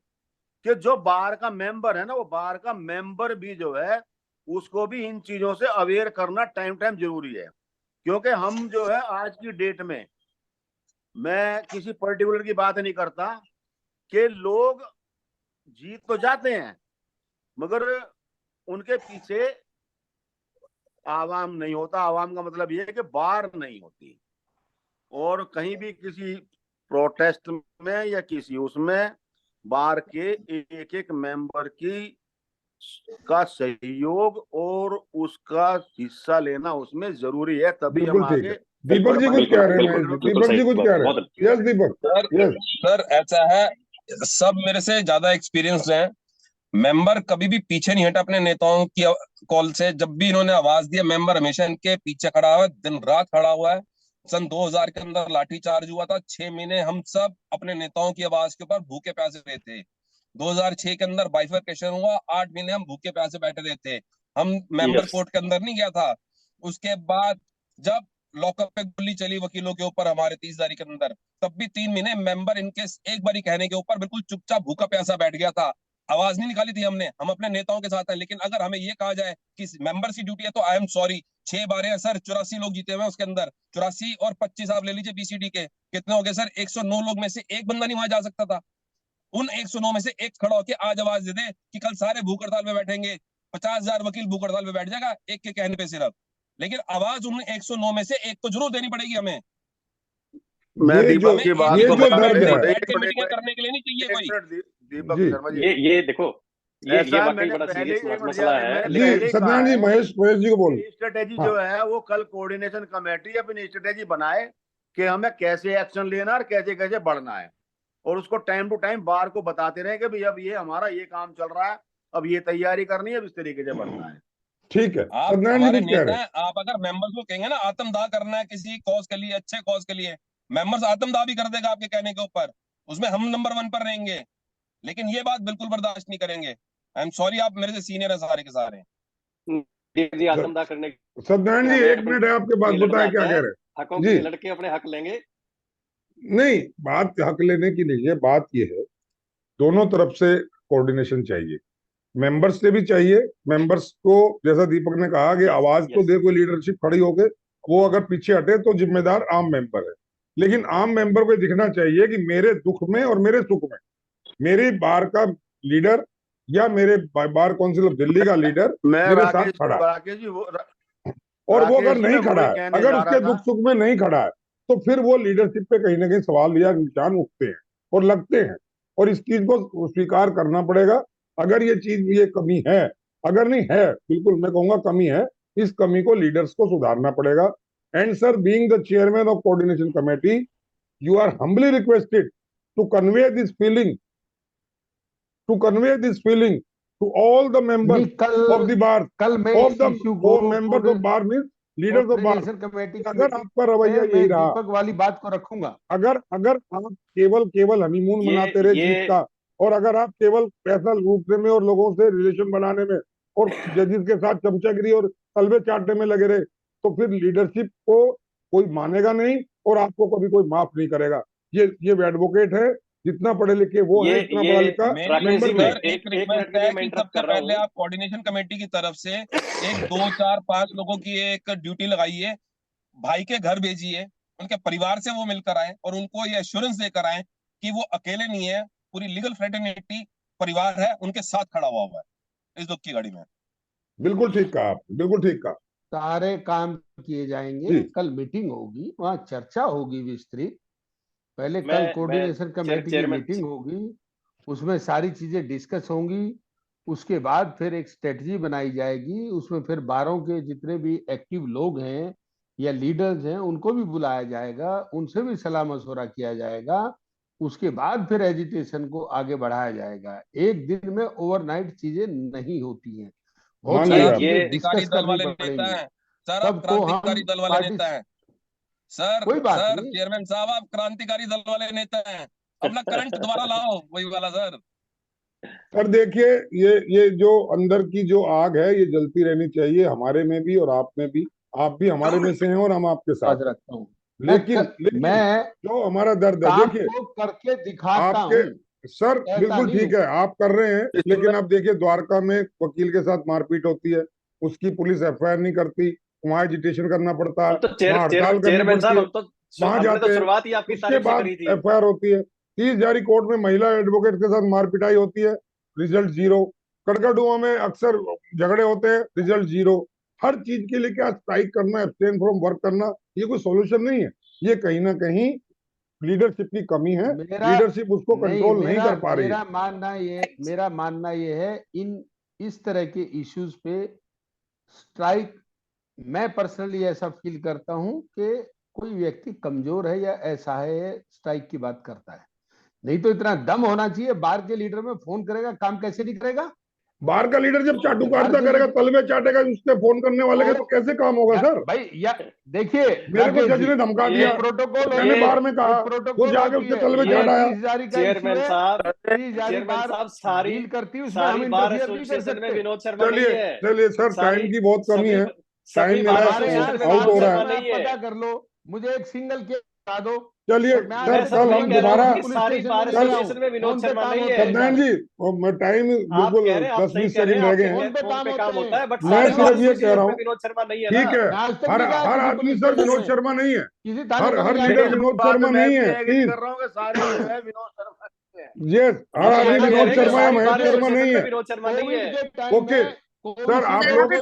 कि जो बार का मेंबर है ना, वो बार का मेंबर भी जो है उसको भी इन चीजों से अवेयर करना टाइम टाइम जरूरी है। क्योंकि हम जो है आज की डेट में, मैं किसी पर्टिकुलर की बात नहीं करता, कि लोग जीत तो जाते हैं मगर उनके पीछे आवाम नहीं होता। आवाम का मतलब ये है कि बार नहीं होती। और कहीं भी किसी प्रोटेस्ट में या किसी उसमें बार के एक एक मेंबर का सहयोग और उसका हिस्सा लेना उसमें जरूरी है, तभी हम आगे। दीपक जी कुछ कह रहे हैं, दीपक जी कुछ कह रहे हैं। यस दीपक। सर ऐसा है, सब मेरे से ज्यादा एक्सपीरियंस हैं, मेंबर कभी भी पीछे नहीं हटा अपने नेताओं की कॉल से। जब भी इन्होंने आवाज दी, मेंबर हमेशा इनके पीछे खड़ा हुआ है, दिन रात खड़ा हुआ है। सन 2000 के अंदर लाठीचार्ज हुआ था, 6 महीने हम सब अपने नेताओं की आवाज के ऊपर भूखे प्यासे रहे थे। 2006 के अंदर बाइफरकेशन हुआ, 8 महीने हम भूखे प्यासे बैठे रहे थे। हम मेंबर यस कोर्ट के अंदर नहीं गया था। उसके बाद जब लॉकअप पे गोली चली वकीलों के ऊपर हमारे 30 तारीख के अंदर, तब भी 3 महीने मेंबर इनके एक बारी कहने के ऊपर बिल्कुल चुपचाप भूखा प्यासा बैठ गया था। आवाज नहीं निकाली थी हमने, हम अपने नेताओं के साथ हैं। लेकिन अगर हमें ये कहा जाए कि मेंबर्स की ड्यूटी है, तो आई एम सॉरी, 6 बार है सर, 84 लोग जीते हुए हैं उसके अंदर। 84 और 25 आप ले लीजिए बीसीडी के, कितने हो गए सर? 109 लोग में से एक बंदा नहीं वहां जा सकता था। उन 109 में से एक खड़ा होकर आज आवाज दे दे कि कल सारे भूख हड़ताल में बैठेंगे, 50,000 वकील भूख हड़ताल में बैठ जाएगा एक के कहने पे सिर्फ। लेकिन आवाज उन 109 में से एक को जरूर देनी पड़ेगी हमें। मैं ये जो दीपक की बात ये को जो बता दर्द है, बैठ के मीटिंग करने के लिए नहीं चाहिए कोई। दीपक जी शर्मा जी, ये देखो, ये ऐसा वाकई मैंने बड़ा पहले सीरियस एक मिनट मसला यार, है। मैंने जी पहले ही कहा सत्यनारायण जी, है महेश जी को बोल। कि स्ट्रेटेजी हाँ, जो है वो कल कोऑर्डिनेशन कमेटी अपनी स्ट्रेटेजी बनाए कि हमें कैसे एक्शन लेना और कैसे कैसे बढ़ना है, और उसको टाइम टू टाइम बार को बताते रहे कि भाई अब ये हमारा ये काम चल रहा है, अब ये तैयारी करनी है, अब इस तरीके से बढ़ना है। ठीक है। आप सत्यनारायण जी हमारे कुछ कह नेता रहे हैं, आप अगर मेंबर्स को कहेंगे ना आत्मदाह करना है किसी कॉज के लिए, अच्छे कॉज के लिए, मेंबर्स आत्मदाह भी कर देगा आपके कहने के ऊपर, उसमें हम नंबर 1 पर रहेंगे। लेकिन ये बात बिल्कुल बर्दाश्त नहीं करेंगे। आई एम सॉरी, आप मेरे से सीनियर है सारे के सारे। जी हैं। आत्मदाह करने सत्यनारायण जी, हमें एक मिनट है आपके पास, लिए लड़ना बताए क्या आता कह है, रहे हकों हैं के जी। लिए लड़के अपने हक लेंगे। नहीं, बात हक लेने की नहीं है, बात ये है दोनों तरफ से कोऑर्डिनेशन चाहिए, मेंबर्स से भी चाहिए। मेंबर्स को जैसा दीपक ने कहा कि आवाज तो यस दे कोई लीडरशिप खड़ी होके, वो अगर पीछे हटे तो जिम्मेदार आम मेंबर है। लेकिन आम मेंबर को दिखना चाहिए कि मेरे दुख में और मेरे सुख में मेरी बार का लीडर या मेरे बार काउंसिल ऑफ दिल्ली का लीडर मैं मेरे साथ खड़ा है। राकेश जी और वो अगर राकेश जी नहीं मैं खड़ा वही है, कहने अगर जा रहा उसके था। दुख सुख में नहीं खड़ा है, तो फिर वो लीडरशिप पे कहीं ना कहीं सवाल या निशान उठते हैं और लगते हैं, और इस चीज को स्वीकार करना पड़ेगा। अगर ये चीज, ये कमी है, अगर नहीं है, बिल्कुल मैं कहूंगा कमी है, इस कमी को लीडर्स को सुधारना पड़ेगा। And sir, being the chairman of coordination committee, you are humbly requested to convey this feeling, to convey this feeling to all the members नहीं, of the bar, कल मैं of इस the इश्यू को members of bar means leaders of bar। Coordination committee की अगर मीटिंग आपका रवैया में यही मैं रहा, दीपक वाली बात को रखूंगा। अगर अगर आप केवल केवल हनीमून मनाते रहे जीत का, और अगर आप केवल पैसा लूटने में और लोगों से रिलेशन बनाने में और जजेस के साथ चमचागिरी और तलबे चाटने में लगे रहे, तो फिर लीडरशिप को कोई मानेगा नहीं और आपको कभी कोई माफ नहीं करेगा। ये एडवोकेट है, जितना पढ़े लिखे वो है, इतना पढ़ा लिखा राकेश जी, मेंबर मैं नहीं। एक मिनट के लिए मैं इंटरप्ट सबसे कर रहा पहले हूँ। आप कोऑर्डिनेशन कमेटी की तरफ से एक 2 4 5 लोगों की एक ड्यूटी लगाइए, भाई के घर भेजिए, उनके परिवार से वो मिलकर आए और उनको ये एश्योरेंस देकर आए कि वो अकेले नहीं है, पूरी लीगल फ्रेटर्निटी परिवार है उनके साथ खड़ा हुआ है इस दुख की घड़ी में। बिल्कुल ठीक कहा आपने, बिल्कुल ठीक कहा सारे काम किए जाएंगे, जी। कल मीटिंग होगी, वहां चर्चा होगी विस्तृत। पहले कल मैं कोऑर्डिनेशन कमेटी की चेयरमैन, मीटिंग होगी, उसमें सारी चीजें डिस्कस होंगी। उसके बाद फिर एक स्ट्रेटजी बनाई जाएगी, उसमें फिर बारों के जितने भी एक्टिव लोग हैं या लीडर्स हैं उनको भी बुलाया जाएगा, उनसे भी सलाह मशवरा किया जाएगा। उसके बाद फिर एजिटेशन को आगे बढ़ाया जाएगा। एक दिन में ओवरनाइट चीजें नहीं होती हैं, बहुत मान सारी लिया चीजें ये क्रांतिकारी डिस्कस दल करनी वाले नेता पड़ेंगी। हैं सर, आप सबको हम क्रांतिकारी दल वाले पार्टी, नेता हैं सर। कोई बात सर नहीं। चेयरमैन साहब, आप क्रांतिकारी दल वाले नेता हैं, अपना करंट दोबारा लाओ वही वाला सर। सर देखिए, ये जो अंदर की जो आग है, ये जलती रहनी चाहिए, हमारे में भी और आप में भी। आप भी हमारे में से हैं और हम आपके साथ समझ हैं। रखता हूँ। लेकिन मैं जो हमारा दर्द है, काम देखिए को करके दिखाता आपके, हूँ, सर कहता बिल्कुल नहीं ठीक हूँ। है, आप कर रहे हैं, इसमें लेकिन आप देखिए द्वारका में वकील के साथ मारपीट होती है, उसकी पुलिस एफआईआर नहीं करती, वहां एजिटेशन करना पड़ता हम है, तो वहां हड़ताल करनी चेयरमैन पड़ती साहब, है, वहां हमने तो जाते हैं, शुरुआत ही आपकी उसके तारीफ से बाद करी थी। एफआईआर होती है, 30 जारी कोर्ट में महिला एडवोकेट के साथ मारपिटाई होती है, रिजल्ट जीरो। कड़कड़डुआ में अक्सर झगड़े होते हैं, रिजल्ट जीरो। हर चीज के लिए क्या स्ट्राइक करना, एब्सटेन फ्रॉम वर्क करना, ये कोई सोल्यूशन नहीं है। ये कहीं ना कहीं लीडरशिप की कमी है, मेरा लीडरशिप उसको नहीं, कंट्रोल नहीं कर पा रही है। मेरा मानना ये है, इन इस तरह के इश्यूज पे स्ट्राइक, मैं पर्सनली ऐसा फील करता हूं कि कोई व्यक्ति कमजोर है या ऐसा है स्ट्राइक की बात करता है। नहीं तो इतना दम होना चाहिए, बार के लीडर में फोन करेगा, काम कैसे नहीं करेगा। बाहर का लीडर जब चाटू काटता करेगा, तलवे चाटेगा उससे फोन करने वाले के, तो कैसे काम होगा सर? भाई या देखिए, मेरे को जज ने धमका दिया, प्रोटोकॉल मैंने बाहर में कहा, वो जाके उसके तलवे चाटाया। चेयरमैन साहब सारी बार एसोसिएशन में विनोद शर्मा नहीं है। चलिए सर, टाइम की बहुत कमी है, टाइम मेरा आउट हो रहा है। पता कर लो, मुझे एक सिंगल केस बता दो। चलिए सर, कल हम दोबारा विनोद शर्मा नहीं है। सत्यनारायण जी, टाइम बिल्कुल 10-20 सेकंड रह गए हैं। मैं सिर्फ ये कह रहा हूँ, विनोद शर्मा नहीं है। ठीक है, हर आदमी सर विनोद शर्मा नहीं है, हर लीडर विनोद शर्मा नहीं है। प्लीज यस, हर आदमी विनोद शर्मा या महेश शर्मा नहीं है। विनोद शर्मा नहीं है। ओके सर, आप लोग,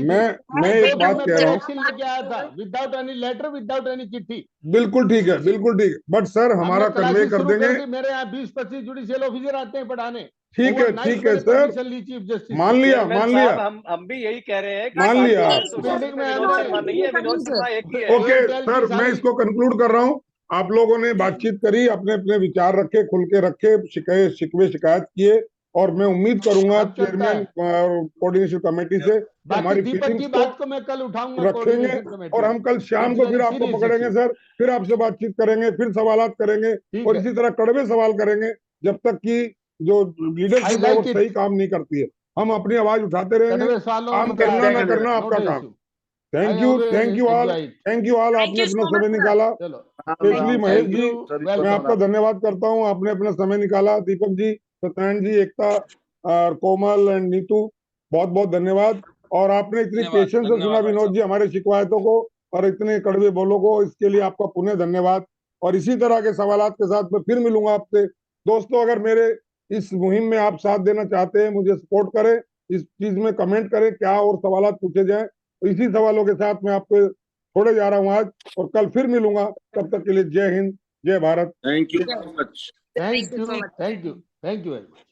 मैं एक बात कह रहा हूँ, लेके आया था without any letter, without any चिट्ठी। बिल्कुल ठीक है, बिल्कुल ठीक है, बट सर हमारा कन्वे कर देंगे। मेरे यहाँ 20-25 जुडिशियल ऑफिसर आते हैं पढ़ाने। ठीक है सर, चीफ जस्टिस मान लिया। हम भी यही कह रहे हैं कि मान लिया। बिल्डिंग में विनोद शर्मा नहीं है, विनोद शर्मा एक ही है। ओके सर, मैं इसको कंक्लूड कर रहा हूँ। आप लोगों ने बातचीत करी, अपने अपने विचार रखे, खुल के रखे, शिकायत किए, और मैं उम्मीद करूंगा चेयरमैन कोऑर्डिनेशन कमेटी से हमारी की बात को मैं कल उठाऊंगा, रखेंगे, और हम कल शाम को फिर आपको पकड़ेंगे सर, फिर आपसे बातचीत करेंगे, फिर सवालात करेंगे, और इसी तरह कड़वे सवाल करेंगे जब तक कि जो लीडरशिप है वो सही काम नहीं करती है। हम अपनी आवाज उठाते रहेंगे, काम करना ना करना आपका काम। थैंक यू ऑल, आपने अपना समय निकाला। स्पेशली महेश जी, मैं आपका धन्यवाद करता हूँ, आपने अपना समय निकाला। दीपक जी, सत्यनारायण जी, एकता और कोमल एंड नीतू, बहुत बहुत धन्यवाद। और आपने इतनी पेशेंस से सुना विनोद जी हमारे शिकायतों को और इतने कड़वे बोलों को, इसके लिए आपका पुनः धन्यवाद। और इसी तरह के सवालात के साथ मैं फिर मिलूंगा आपसे। दोस्तों, अगर मेरे इस मुहिम में आप साथ देना चाहते हैं, मुझे सपोर्ट करें, इस चीज में कमेंट करें क्या और सवालात पूछे जाएं। तो इसी सवालों के साथ मैं आपको छोड़े जा रहा हूँ आज, और कल फिर मिलूंगा। तब तक के लिए जय हिंद, जय Bharat. Thank you very much. Thank you very much.